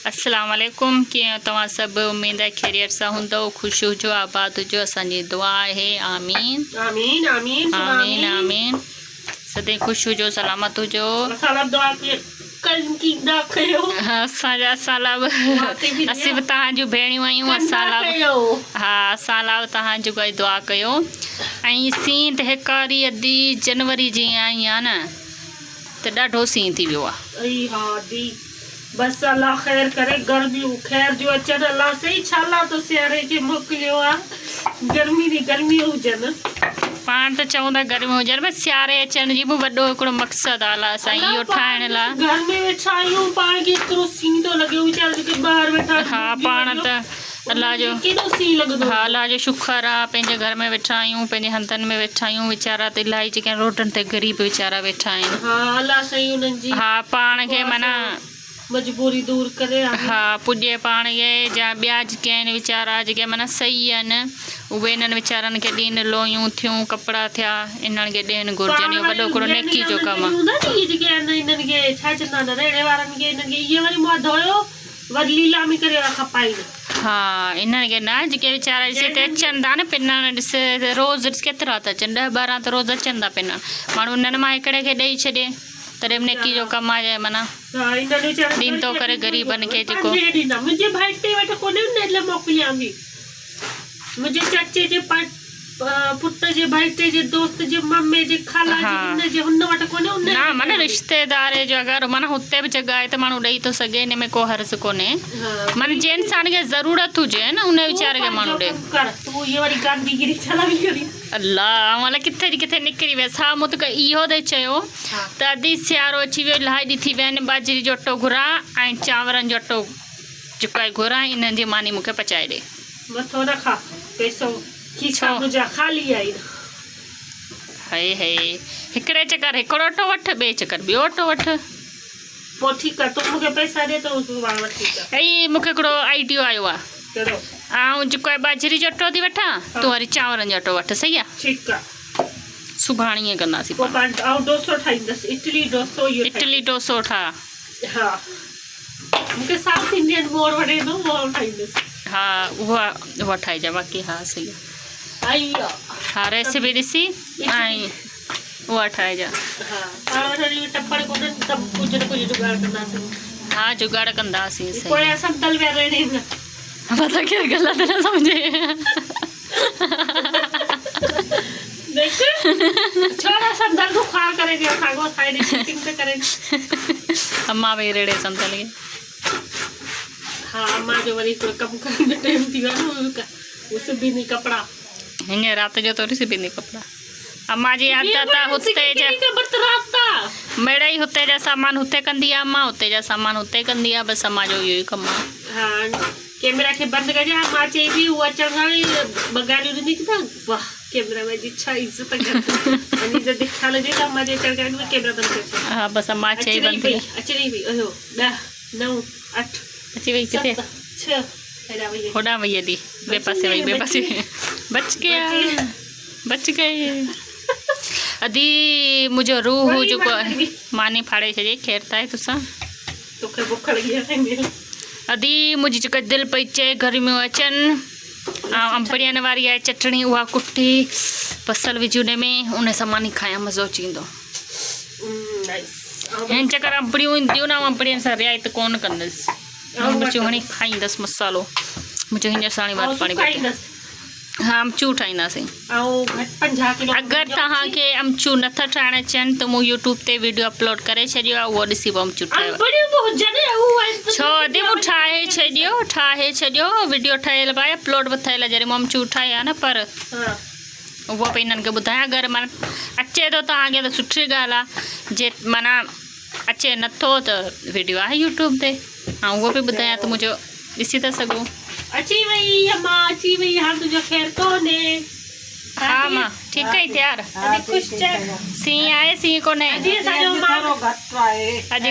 अस्सलाम वालेकुम कीअं तव्हां सभु उम्मीद आहे ख़ैरियत सां हूंदो ख़ुश हुजो आबाद हुजो असांजी दुआ आहे आमीन आमीन आमीन आमीन आमीन सदैव ख़ुशि हुजो सलामत हुजो असांजा साला बि असीं बि तव्हांजूं भेणियूं आहियूं असां लाइ तव्हांजी कोई दुआ कयो ऐं सीं त हिकु अधी जनवरी जीअं आई आहे न त ॾाढो सीं थी वियो आहे बस अल्लाह खैर करे गर्मियों खैर जो अचन अल्लाह सही छाला तो सियारे के मोकिलियो आहे गर्मी हुजन पाण त चऊं था गर्मी हुजनि बसि सियारे अचण जी बि वॾो हिकिड़ो मक़सदु आहे अलाह सां इहो ठाहिण लाइ घर में वेठा आहियूं पाण खे एतिरो सीं थो लॻे वीचारा जेके ॿाहिरि वेठा हा पाण त अलाह जो केॾो सीं लॻंदो हा अलाह जो शुक्र आहे पंहिंजे घर में वेठा आहियूं पंहिंजे हंधनि में वेठा आहियूं वीचारा त इलाही जेके रोडनि ते ग़रीब वीचारा वेठा आहिनि हा अलाह साईं उन्हनि जी हा पाण खे माना मजबूरी दूर करे हा पुॼे पाण खे जा ॿिया जेके आहिनि वीचारा जेके माना सही आहिनि उहे इन्हनि वीचारनि खे ॾियनि लोयूं थियूं कपिड़ा थिया इन्हनि खे ॾियनि घुरिजनि इहो वॾो हिकिड़ो नेकी जो कमु आहे इन्हनि खे छा चवंदा आहिनि रेड़े वारनि खे इन्हनि खे इहे वरी मुंहुं धोयो वरी लीलामी करे खपाइनि हा इन्हनि खे न जेके वीचारा ॾिसी त अचनि था न पिनण ॾिस रोज़ केतिरा था अचनि 10-12 त रोज़ अचनि था पिनण माण्हू उन्हनि मां हिकिड़े खे ॾेई छॾे तॾहिं नेकी जो कमु आहे माना ॾीन थो करे ग़रीबनि खे जेको मुंहिंजे भाई ते वटि कोन्हे न मोकिलियां बि मुंहिंजे चाचे जे पुट जे भाइटे जे दोस्त जे मम्मी जे खाला जे हुन वटि कोन्हे न माना रिश्तेदार जो अगरि माना हुते बि जॻह आहे त माण्हू ॾेई थो सघे हिन में को हर्ज़ कोन्हे माना जंहिं इंसान खे ज़रूरत हुजे न उन वीचारे खे माण्हू ॾे अलाह अलाए किथे जी किथे निकिरी वियसि हा मूं त इहो त चयो त अधी सियारो अची वियो इलाही ॾी थी विया आहिनि बाजरी जो अटो घुरां ऐं चांवरनि जो अटो जेको आहे घुरां इन्हनि जी मानी मूंखे पचाए ॾे मथो न खा पैसो खाली आहे हाय हाय हिकिड़े चकर हिकिड़ो अटो वठि ॿिए चकर ॿियो अटो वठि पोइ ठीकु आहे तूं मूंखे पैसा ॾे त ऐं मूंखे हिकिड़ो आइडियो आयो आहे ऐं जेको आहे बाजरी जो अटो थी वठां तूं वरी चांवरनि जो अटो वठि सही आहे ठीकु आहे सुभाणे ईअं कंदासीं डोसो ठाहींदसि इडली डोसो ठाह हा मूंखे साउथ इंडियन मोड़ वठे थो उहो ठाहींदसि हा उहा ठाहिजांइ बाक़ी हा सही आहे हा रेसिपी ॾिसी ऐं उहा ठाहिजांइ हा जुगाड़ कंदासीं पता केरु ग़लति न सम्झे अम्मा भई रेड़े संतल खे हा अम्मा जो वरी कमु करण जो टाइम थी वियो न उहो सिबींदी कपिड़ा हींअर राति जो थोरी सिबींदी कपिड़ा अम्मा जी आदत आहे हुते जा मिड़ई हुते जा सामान हुते कंदी आहे अम्मा हुते जा सामान हुते कंदी आहे बसि अम्मा जो इहो ई कमु आहे हा कैमरा खे बंदि कजे अम्मा चई थी उहा अचण सां ई बगाड़ियूं ॾींदी की त वाह कैमरा में जी छा इज़त इज़त ख़्याल हुजे त अम्मा जे अचण खां कैमरा बंदि करे हा बसि अम्मा चई बंदि अचणी पई 10 9 8 अची वई किथे 6 होॾां वई हली ॿिए पासे वई ॿिए पासे बच गए अधी मुंहिंजो रूह जेको आहे मानी फाड़े छॾे ख़ैर त आहे तोसां तोखे बुख लॻी आहे अधी मुंहिंजी जेका दिलि पई चए गर्मियूं अचनि ऐं अंबड़ियनि वारी आहे चटणी उहा कुटी बसर विझी उन में उन सां मानी खायां मज़ो अची वेंदो हिन चकर अंबड़ियूं ईंदियूं न अंबड़ियुनि सां रिआयत कोन कंदसि मिर्चूं हणी खाईंदसि मसालो मुंहिंजो हींअर साणी वात पाणी हा अमचूर ठाहींदासीं अगरि तव्हांखे अमचूर नथा ठाहिण अचनि त मूं यूट्यूब ते वीडियो अपलोड करे छॾियो आहे उहो ॾिसी पोइ अमचूर ठाहियो छो अॼु मूं ठाहे छॾियो वीडियो ठहियल पियो आहे अपलोड बि थियल आहे जॾहिं मूं अमचूर ठाहिया न पर उहो पे हिननि खे ॿुधायां अगरि माना अचे थो तव्हांखे त सुठी ॻाल्हि आहे जे माना अचे नथो त वीडियो आहे यूट्यूब ते ऐं उहो बि ॿुधायां त मुंहिंजो ॾिसी था सघो अची वई अम्मा अची वई हाणे तुंहिंजो ख़ैर कोन्हे हा मां ठीकु आहे तयार सीं आहे सीं कोन्हे अॼु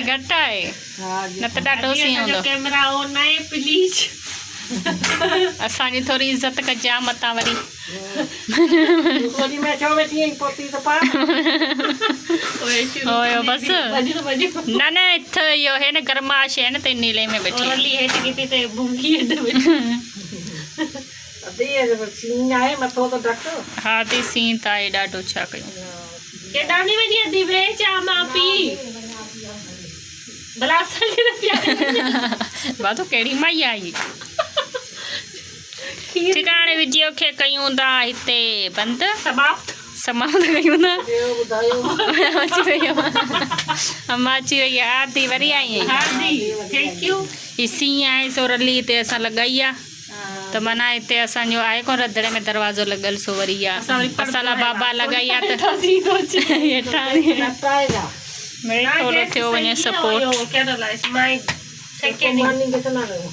घटि आहे न त ॾाढो सीं हूंदो कैमरा ऑन आहे प्लीज असांजी थोरी इज़त कजां मतां वरी वरी मैं चवे थी पोती तो पा ओयो बस वञो वञो न न इथे इहो है न गरमाश है न ते नीले में बैठी और ली हेठ किथे ते भूंगी हेठ में अदे सीन आए मथो तो ढक हा ती सीं त आहे ॾाढो छा कयूं केॾा नहीं वञी अदी वे चा मां पी भला असांखे न प्यार बा तो कहिड़ी माई आई खीर ठिकाणे वीडियो खे कयूं था हिते बंदि समाप्त समाप्त कयूं था ॿियो ॿुधायो अची वई अम्मा अची वई आहे आरती वरी आई आहीं हाँ दी थैंक यू ही सीं आहे सो रली हिते असां लॻाई आहे त माना हिते असांजो आहे कोन रंधिणे में दरवाज़ो लॻल सो वरी आहे मसाला बाबा लॻाई आहे त हेठां नटाएगा मिड़ई थोरो थियो वञे support candle light my second मानी कितना रहो